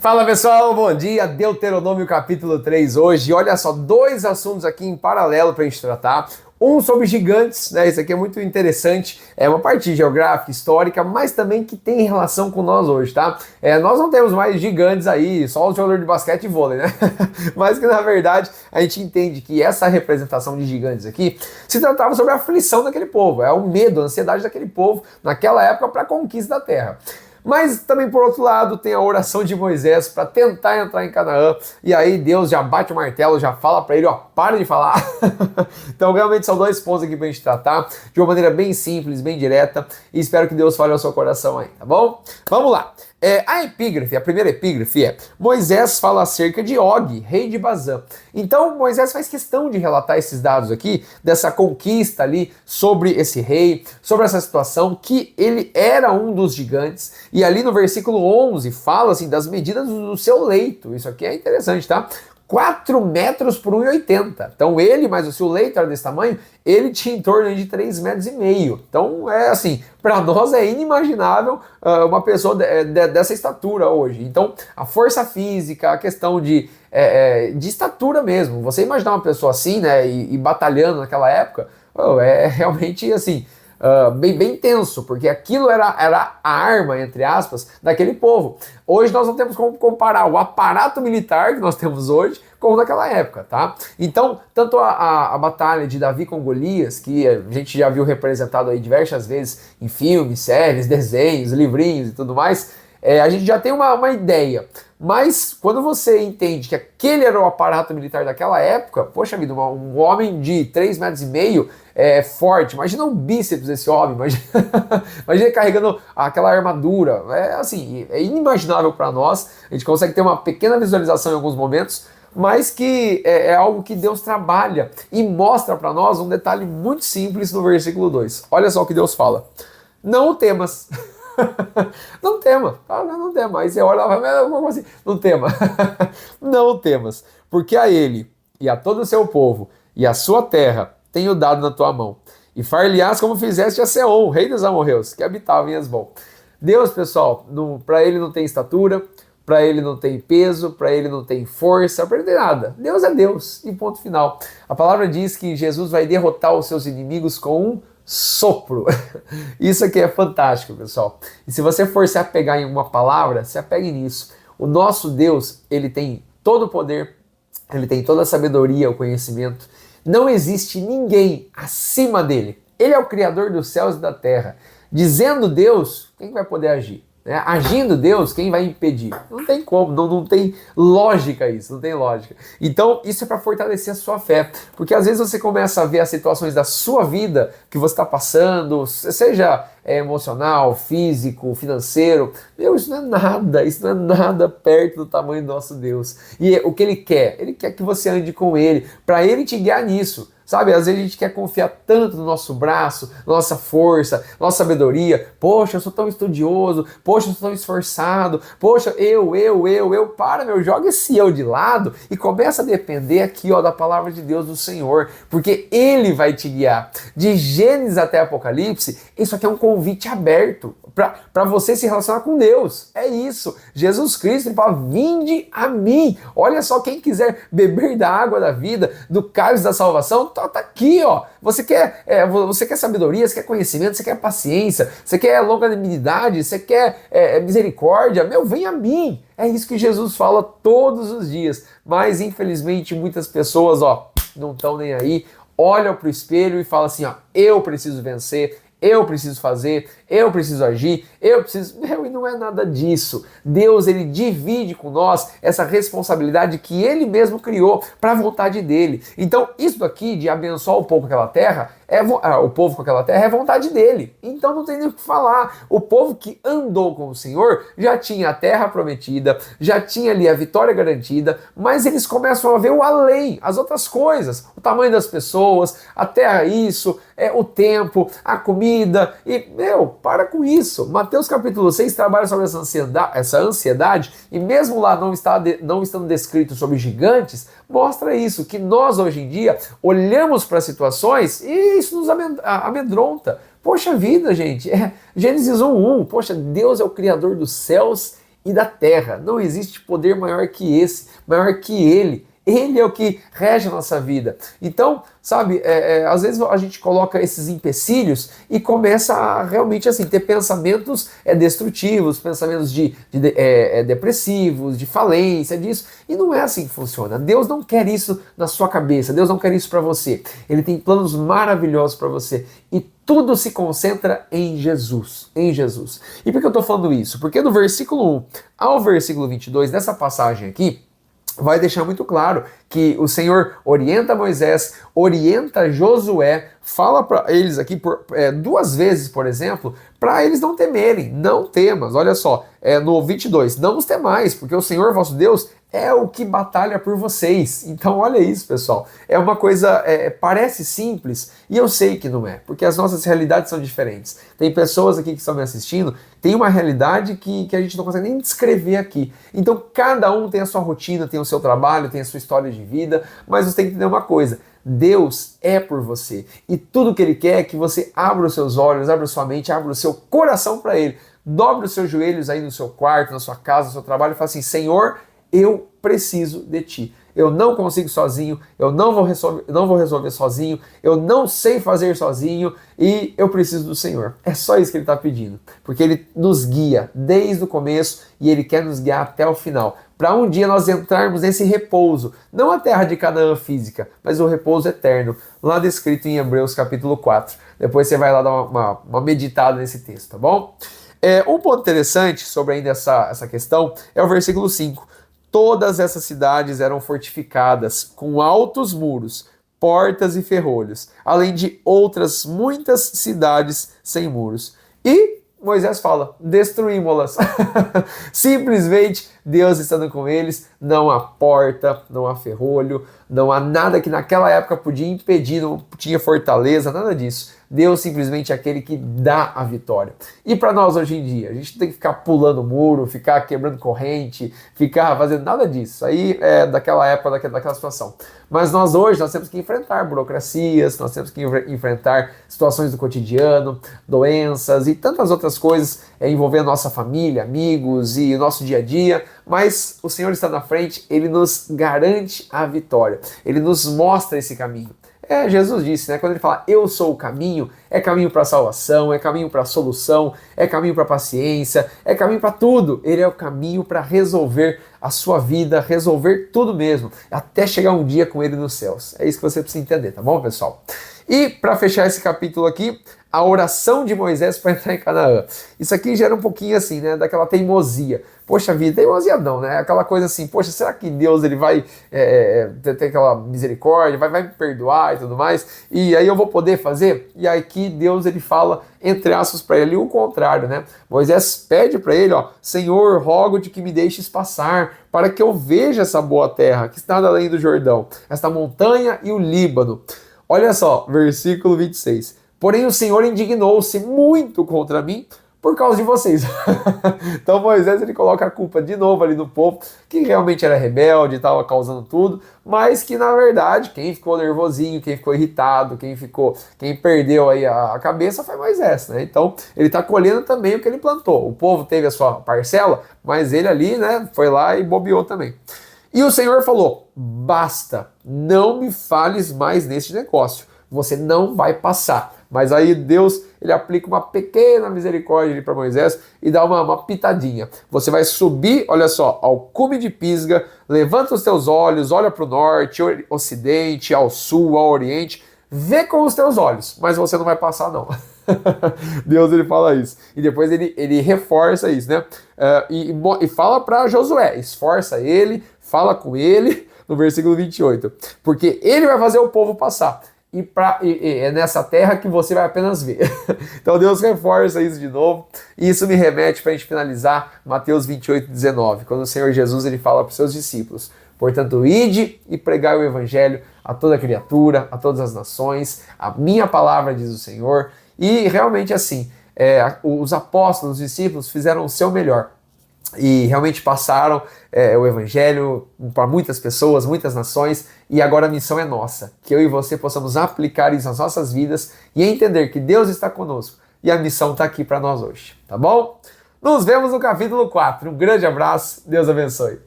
Fala pessoal, bom dia, Deuteronômio capítulo 3 hoje. Olha só, dois assuntos aqui em paralelo para a gente tratar. Um sobre gigantes, né? Isso aqui é muito interessante, é uma parte geográfica, histórica, mas também que tem relação com nós hoje, tá? Nós não temos mais gigantes aí, só os jogadores de basquete e vôlei, né? Mas que na verdade a gente entende que essa representação de gigantes aqui se tratava sobre a aflição daquele povo, é o medo, a ansiedade daquele povo naquela época para a conquista da terra. Mas também, por outro lado, tem a oração de Moisés para tentar entrar em Canaã. E aí Deus já bate o martelo, já fala para ele, ó, para de falar. Então, realmente são dois pontos aqui para a gente tratar de uma maneira bem simples, bem direta. E espero que Deus fale ao seu coração aí, tá bom? Vamos lá. A epígrafe, a primeira epígrafe é: Moisés fala acerca de Og, rei de Bazã. Então Moisés faz questão de relatar esses dados aqui, dessa conquista ali sobre esse rei, sobre essa situação, que ele era um dos gigantes. E ali no versículo 11 fala assim das medidas do seu leito. Isso aqui é interessante, tá? 4 metros por 1,80. Então ele, mais o seu leito era desse tamanho, ele tinha em torno de 3,5 metros. Então é assim, para nós é inimaginável uma pessoa dessa estatura hoje. Então a força física, a questão de estatura mesmo. Você imaginar uma pessoa assim, né, e batalhando naquela época, é realmente assim... bem tenso, porque aquilo era a arma, entre aspas, daquele povo. Hoje nós não temos como comparar o aparato militar que nós temos hoje com naquela época, tá? Então, tanto a batalha de Davi com Golias, que a gente já viu representado aí diversas vezes em filmes, séries, desenhos, livrinhos e tudo mais, a gente já tem uma ideia. Mas quando você entende que aquele era o aparato militar daquela época, poxa vida, um homem de 3,5 metros é forte. Imagina o bíceps desse homem, imagina ele carregando aquela armadura. É assim, é inimaginável para nós. A gente consegue ter uma pequena visualização em alguns momentos, mas que é algo que Deus trabalha e mostra para nós um detalhe muito simples no versículo 2. Olha só o que Deus fala: não o temas. Não tema, não tema. Aí você olha lá, como assim? Não tema. Não temas, porque a ele e a todo o seu povo e a sua terra tenho dado na tua mão. E far-lhe-ás como fizeste a Seom, rei dos amorreus, que habitava em Hesbom. Deus, pessoal, para ele não tem estatura, para ele não tem peso, para ele não tem força, para ele não tem nada. Deus é Deus, e ponto final. A palavra diz que Jesus vai derrotar os seus inimigos com um sopro. Isso aqui é fantástico, pessoal. E se você for se apegar em uma palavra, se apegue nisso. O nosso Deus, ele tem todo o poder, ele tem toda a sabedoria, o conhecimento. Não existe ninguém acima dele. Ele é o Criador dos céus e da terra. Dizendo Deus, quem vai poder agir? Agindo Deus, quem vai impedir? Não tem como, não tem lógica isso, não tem lógica. Então isso é para fortalecer a sua fé, porque às vezes você começa a ver as situações da sua vida que você está passando, seja emocional, físico, financeiro. Meu, isso não é nada perto do tamanho do nosso Deus. E o que Ele quer que você ande com Ele, para Ele te guiar nisso. Sabe, às vezes a gente quer confiar tanto no nosso braço, nossa força, nossa sabedoria. Poxa, eu sou tão estudioso. Poxa, eu sou tão esforçado. Poxa, para, meu, joga esse eu de lado e começa a depender aqui, ó, da palavra de Deus, do Senhor, porque Ele vai te guiar. De Gênesis até Apocalipse, isso aqui é um convite aberto para você se relacionar com Deus. É isso. Jesus Cristo, ele fala: vinde a mim. Olha só, quem quiser beber da água da vida, do cálice da salvação, tá aqui, ó. Você quer sabedoria, você quer conhecimento, você quer paciência, você quer longanimidade, você quer misericórdia. Meu, vem a mim. É isso que Jesus fala todos os dias. Mas, infelizmente, muitas pessoas, ó, não estão nem aí, olham pro espelho e falam assim, ó: eu preciso vencer, eu preciso fazer, eu preciso agir, eu preciso... Meu, e não é nada disso. Deus, ele divide com nós essa responsabilidade que ele mesmo criou para a vontade dele. Então, isso daqui de abençoar o povo com aquela terra, o povo com aquela terra é vontade dele. Então não tem nem o que falar. O povo que andou com o Senhor já tinha a terra prometida, já tinha ali a vitória garantida, mas eles começam a ver o além, as outras coisas, o tamanho das pessoas, até isso, o tempo, a comida, e, meu, para com isso. Mateus capítulo 6 trabalha sobre essa ansiedade, e mesmo lá não estando descrito sobre gigantes, mostra isso, que nós hoje em dia olhamos para situações e isso nos amedronta. Poxa vida, gente, Gênesis 1:1, poxa, Deus é o Criador dos céus e da terra. Não existe poder maior que esse, maior que ele. Ele é o que rege a nossa vida. Então, sabe, às vezes a gente coloca esses empecilhos e começa a realmente assim, ter pensamentos destrutivos, pensamentos depressivos, de falência, disso. E não é assim que funciona. Deus não quer isso na sua cabeça, Deus não quer isso para você. Ele tem planos maravilhosos para você. E tudo se concentra em Jesus, em Jesus. E por que eu estou falando isso? Porque do versículo 1 ao versículo 22, nessa passagem aqui, vai deixar muito claro que o Senhor orienta Moisés, orienta Josué, fala para eles aqui duas vezes, por exemplo, para eles não temerem, não temas. Olha só, no 22, não os temais, porque o Senhor vosso Deus é o que batalha por vocês. Então olha isso, pessoal, é uma coisa, parece simples, e eu sei que não é, porque as nossas realidades são diferentes. Tem pessoas aqui que estão me assistindo, tem uma realidade que a gente não consegue nem descrever aqui. Então cada um tem a sua rotina, tem o seu trabalho, tem a sua história de vida, mas você tem que entender uma coisa: Deus é por você, e tudo que Ele quer é que você abra os seus olhos, abra a sua mente, abra o seu coração para Ele. Dobre os seus joelhos aí no seu quarto, na sua casa, no seu trabalho e fala assim: Senhor, eu preciso de Ti. Eu não consigo sozinho, eu não vou resolver sozinho, eu não sei fazer sozinho e eu preciso do Senhor. É só isso que Ele está pedindo, porque Ele nos guia desde o começo e Ele quer nos guiar até o final, para um dia nós entrarmos nesse repouso, não a terra de Canaã física, mas o repouso eterno, lá descrito em Hebreus capítulo 4. Depois você vai lá dar uma meditada nesse texto, tá bom? Um ponto interessante sobre ainda essa questão é o versículo 5. Todas essas cidades eram fortificadas com altos muros, portas e ferrolhos, além de outras muitas cidades sem muros. E Moisés fala: destruímos-las. Simplesmente Deus estando com eles, não há porta, não há ferrolho, não há nada que naquela época podia impedir, não tinha fortaleza, nada disso. Deus simplesmente é aquele que dá a vitória. E para nós hoje em dia, a gente não tem que ficar pulando muro, ficar quebrando corrente, ficar fazendo nada disso. Aí é daquela época, daquela situação. Mas nós temos que enfrentar burocracias, nós temos que enfrentar situações do cotidiano, doenças e tantas outras coisas envolvendo nossa família, amigos e o nosso dia a dia. Mas o Senhor está na frente, Ele nos garante a vitória. Ele nos mostra esse caminho. Jesus disse, né? Quando Ele fala, eu sou o caminho, é caminho para a salvação, é caminho para a solução, é caminho para a paciência, é caminho para tudo. Ele é o caminho para resolver a sua vida, resolver tudo mesmo, até chegar um dia com Ele nos céus. É isso que você precisa entender, tá bom, pessoal? E para fechar esse capítulo aqui, a oração de Moisés para entrar em Canaã. Isso aqui gera um pouquinho assim, né, daquela teimosia. Poxa vida, teimosia não, né? Aquela coisa assim, poxa, será que Deus ele vai ter aquela misericórdia, vai me perdoar e tudo mais? E aí eu vou poder fazer? E aí que Deus ele fala, entre aspas, para ele o contrário, né? Moisés pede para ele, ó, Senhor, rogo-te que me deixes passar, para que eu veja essa boa terra que está além do Jordão, esta montanha e o Líbano. Olha só, versículo 26. Porém o Senhor indignou-se muito contra mim por causa de vocês. Então Moisés ele coloca a culpa de novo ali no povo, que realmente era rebelde, estava causando tudo, mas que na verdade quem ficou nervosinho, quem ficou irritado, quem perdeu aí a cabeça foi Moisés, né? Então ele está colhendo também o que ele plantou. O povo teve a sua parcela, mas ele ali, né, foi lá e bobeou também. E o Senhor falou, basta, não me fales mais neste negócio, você não vai passar. Mas aí Deus, ele aplica uma pequena misericórdia para Moisés e dá uma pitadinha. Você vai subir, olha só, ao cume de Pisga, levanta os teus olhos, olha para o norte, ocidente, ao sul, ao oriente, vê com os teus olhos, mas você não vai passar não. Deus ele fala isso. E depois ele reforça isso, né? E fala para Josué, esforça ele, fala com ele, no versículo 28, porque ele vai fazer o povo passar. E é nessa terra que você vai apenas ver. Então Deus reforça isso de novo. E isso me remete para a gente finalizar Mateus 28, 19, quando o Senhor Jesus ele fala para os seus discípulos, portanto, ide e pregai o evangelho a toda criatura, a todas as nações, a minha palavra, diz o Senhor. E realmente assim, os apóstolos, os discípulos fizeram o seu melhor. E realmente passaram o evangelho para muitas pessoas, muitas nações, e agora a missão é nossa, que eu e você possamos aplicar isso nas nossas vidas e entender que Deus está conosco e a missão está aqui para nós hoje, tá bom? Nos vemos no capítulo 4. Um grande abraço, Deus abençoe.